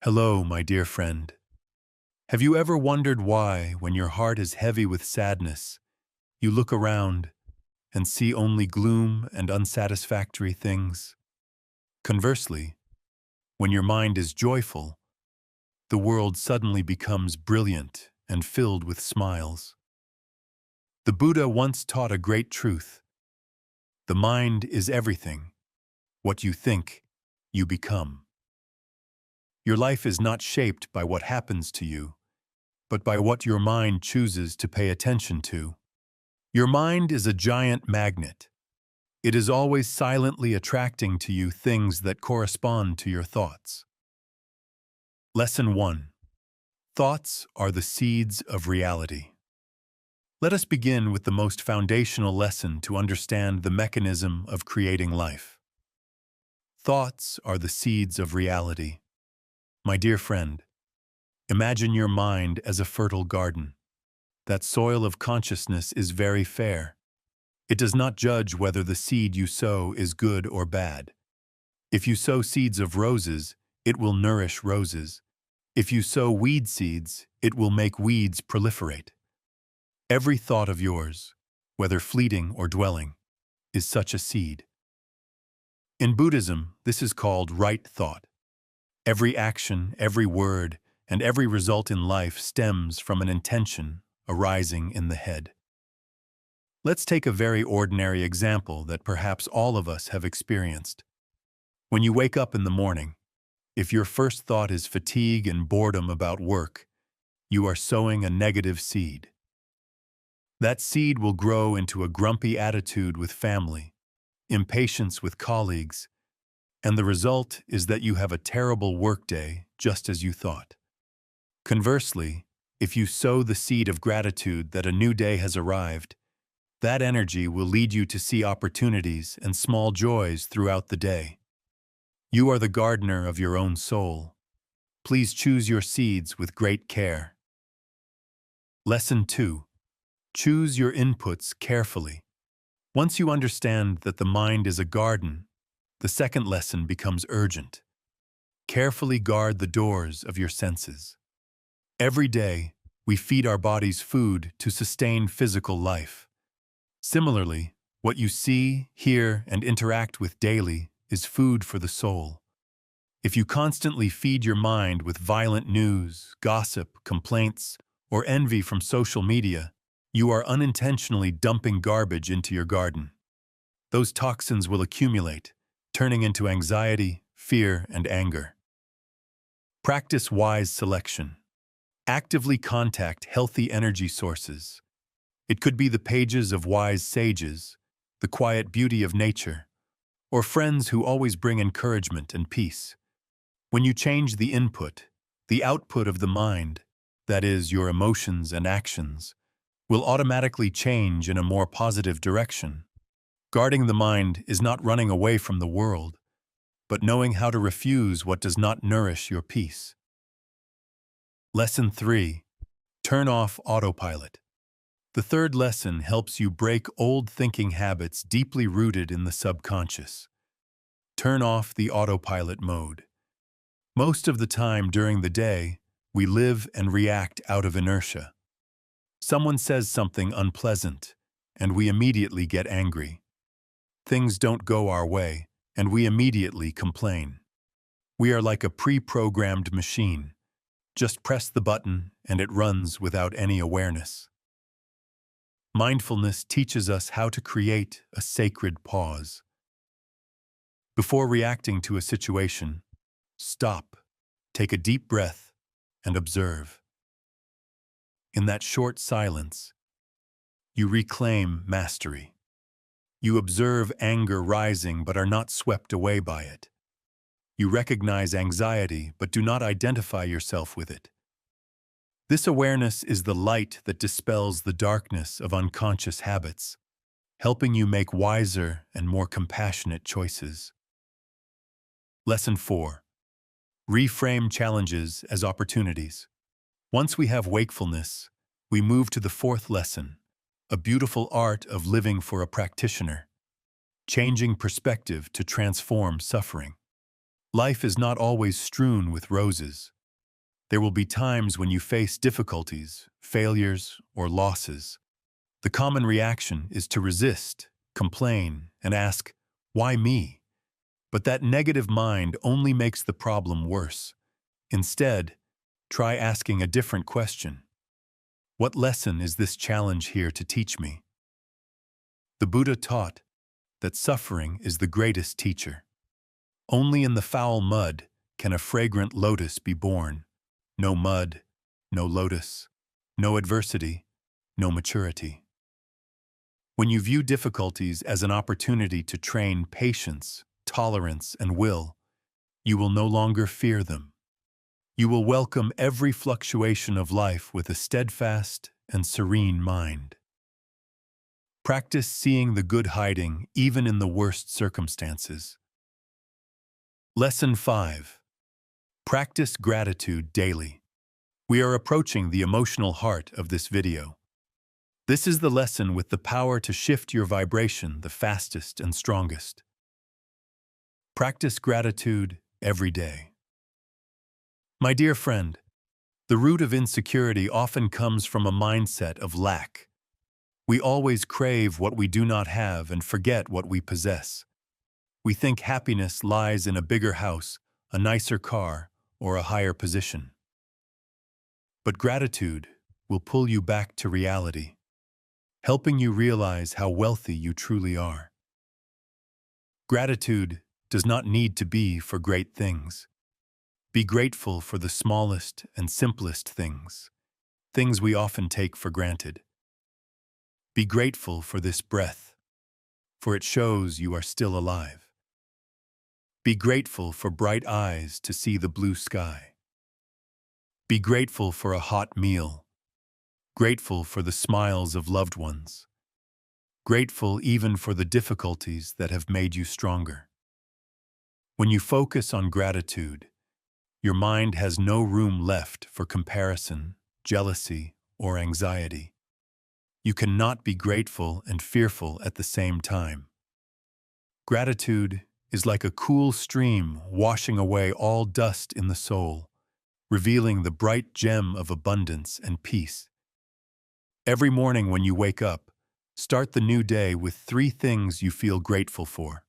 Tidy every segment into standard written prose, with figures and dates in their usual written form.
Hello, my dear friend. Have you ever wondered why, when your heart is heavy with sadness, you look around and see only gloom and unsatisfactory things? Conversely, when your mind is joyful, the world suddenly becomes brilliant and filled with smiles. The Buddha once taught a great truth. The mind is everything. What you think, you become. Your life is not shaped by what happens to you, but by what your mind chooses to pay attention to. Your mind is a giant magnet. It is always silently attracting to you things that correspond to your thoughts. Lesson 1. Thoughts are the seeds of reality. Let us begin with the most foundational lesson to understand the mechanism of creating life. Thoughts are the seeds of reality. My dear friend, imagine your mind as a fertile garden. That soil of consciousness is very fair. It does not judge whether the seed you sow is good or bad. If you sow seeds of roses, it will nourish roses. If you sow weed seeds, it will make weeds proliferate. Every thought of yours, whether fleeting or dwelling, is such a seed. In Buddhism, this is called right thought. Every action, every word, and every result in life stems from an intention arising in the head. Let's take a very ordinary example that perhaps all of us have experienced. When you wake up in the morning, if your first thought is fatigue and boredom about work, you are sowing a negative seed. That seed will grow into a grumpy attitude with family, impatience with colleagues, and the result is that you have a terrible workday just as you thought. Conversely, if you sow the seed of gratitude that a new day has arrived, that energy will lead you to see opportunities and small joys throughout the day. You are the gardener of your own soul. Please choose your seeds with great care. Lesson 2. Choose your inputs carefully. Once you understand that the mind is a garden, the second lesson becomes urgent. Carefully guard the doors of your senses. Every day, we feed our bodies food to sustain physical life. Similarly, what you see, hear, and interact with daily is food for the soul. If you constantly feed your mind with violent news, gossip, complaints, or envy from social media, you are unintentionally dumping garbage into your garden. Those toxins will accumulate, turning into anxiety, fear, and anger. Practice wise selection. Actively contact healthy energy sources. It could be the pages of wise sages, the quiet beauty of nature, or friends who always bring encouragement and peace. When you change the input, the output of the mind, that is, your emotions and actions, will automatically change in a more positive direction. Guarding the mind is not running away from the world, but knowing how to refuse what does not nourish your peace. Lesson 3. Turn off autopilot. The third lesson helps you break old thinking habits deeply rooted in the subconscious. Turn off the autopilot mode. Most of the time during the day, we live and react out of inertia. Someone says something unpleasant, and we immediately get angry. Things don't go our way, and we immediately complain. We are like a pre-programmed machine. Just press the button, and it runs without any awareness. Mindfulness teaches us how to create a sacred pause. Before reacting to a situation, stop, take a deep breath, and observe. In that short silence, you reclaim mastery. You observe anger rising but are not swept away by it. You recognize anxiety but do not identify yourself with it. This awareness is the light that dispels the darkness of unconscious habits, helping you make wiser and more compassionate choices. Lesson 4. Reframe challenges as opportunities. Once we have wakefulness, we move to the fourth lesson, a beautiful art of living for a practitioner, changing perspective to transform suffering. Life is not always strewn with roses. There will be times when you face difficulties, failures, or losses. The common reaction is to resist, complain, and ask, "Why me?" But that negative mind only makes the problem worse. Instead, try asking a different question. What lesson is this challenge here to teach me? The Buddha taught that suffering is the greatest teacher. Only in the foul mud can a fragrant lotus be born. No mud, no lotus, no adversity, no maturity. When you view difficulties as an opportunity to train patience, tolerance, and will, you will no longer fear them. You will welcome every fluctuation of life with a steadfast and serene mind. Practice seeing the good hiding even in the worst circumstances. Lesson 5. Practice gratitude daily. We are approaching the emotional heart of this video. This is the lesson with the power to shift your vibration the fastest and strongest. Practice gratitude every day. My dear friend, the root of insecurity often comes from a mindset of lack. We always crave what we do not have and forget what we possess. We think happiness lies in a bigger house, a nicer car, or a higher position. But gratitude will pull you back to reality, helping you realize how wealthy you truly are. Gratitude does not need to be for great things. Be grateful for the smallest and simplest things, things we often take for granted. Be grateful for this breath, for it shows you are still alive. Be grateful for bright eyes to see the blue sky. Be grateful for a hot meal, grateful for the smiles of loved ones, grateful even for the difficulties that have made you stronger. When you focus on gratitude, your mind has no room left for comparison, jealousy, or anxiety. You cannot be grateful and fearful at the same time. Gratitude is like a cool stream washing away all dust in the soul, revealing the bright gem of abundance and peace. Every morning when you wake up, start the new day with 3 things you feel grateful for.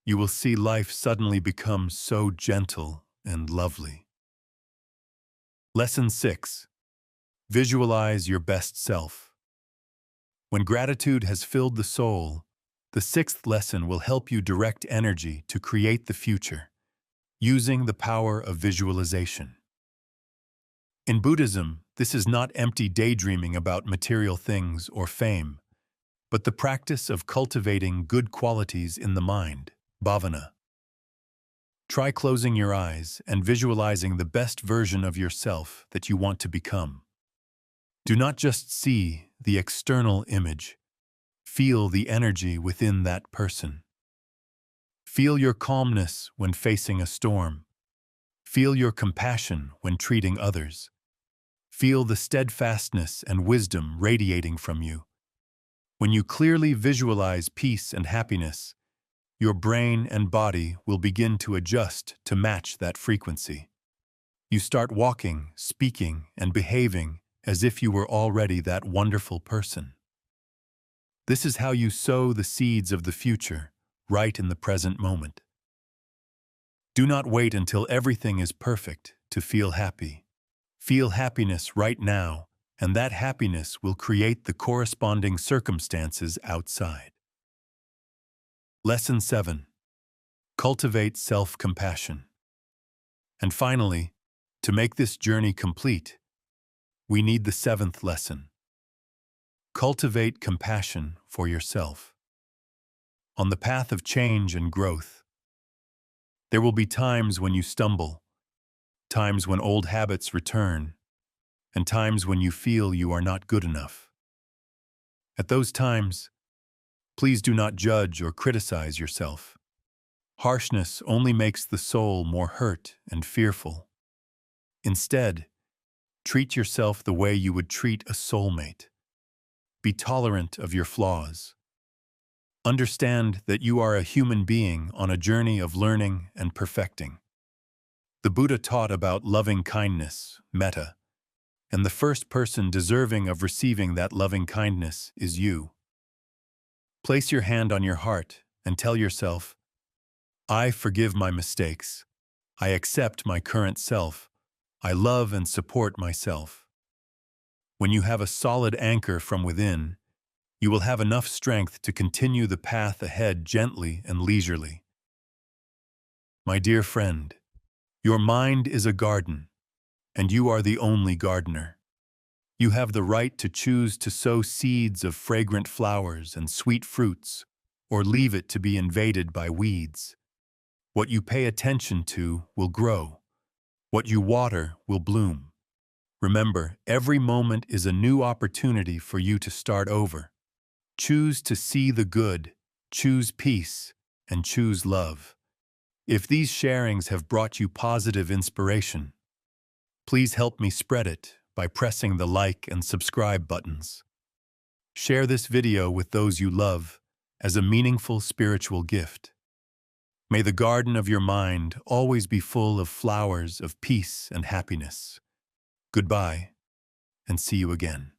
You will see life suddenly become so gentle and lovely. Lesson 6. Visualize your best self. When gratitude has filled the soul, the 6th lesson will help you direct energy to create the future, using the power of visualization. In Buddhism, this is not empty daydreaming about material things or fame, but the practice of cultivating good qualities in the mind, bhavana. Try closing your eyes and visualizing the best version of yourself that you want to become. Do not just see the external image. Feel the energy within that person. Feel your calmness when facing a storm. Feel your compassion when treating others. Feel the steadfastness and wisdom radiating from you. When you clearly visualize peace and happiness, your brain and body will begin to adjust to match that frequency. You start walking, speaking, and behaving as if you were already that wonderful person. This is how you sow the seeds of the future, right in the present moment. Do not wait until everything is perfect to feel happy. Feel happiness right now, and that happiness will create the corresponding circumstances outside. Lesson 7. Cultivate self-compassion. And finally, to make this journey complete, we need the 7th lesson. Cultivate compassion for yourself. On the path of change and growth, there will be times when you stumble, times when old habits return, and times when you feel you are not good enough. At those times, please do not judge or criticize yourself. Harshness only makes the soul more hurt and fearful. Instead, treat yourself the way you would treat a soulmate. Be tolerant of your flaws. Understand that you are a human being on a journey of learning and perfecting. The Buddha taught about loving kindness, metta, and the first person deserving of receiving that loving kindness is you. Place your hand on your heart and tell yourself, I forgive my mistakes. I accept my current self. I love and support myself. When you have a solid anchor from within, you will have enough strength to continue the path ahead gently and leisurely. My dear friend, your mind is a garden, and you are the only gardener. You have the right to choose to sow seeds of fragrant flowers and sweet fruits, or leave it to be invaded by weeds. What you pay attention to will grow. What you water will bloom. Remember, every moment is a new opportunity for you to start over. Choose to see the good, choose peace, and choose love. If these sharings have brought you positive inspiration, please help me spread it by pressing the like and subscribe buttons. Share this video with those you love as a meaningful spiritual gift. May the garden of your mind always be full of flowers of peace and happiness. Goodbye, and see you again.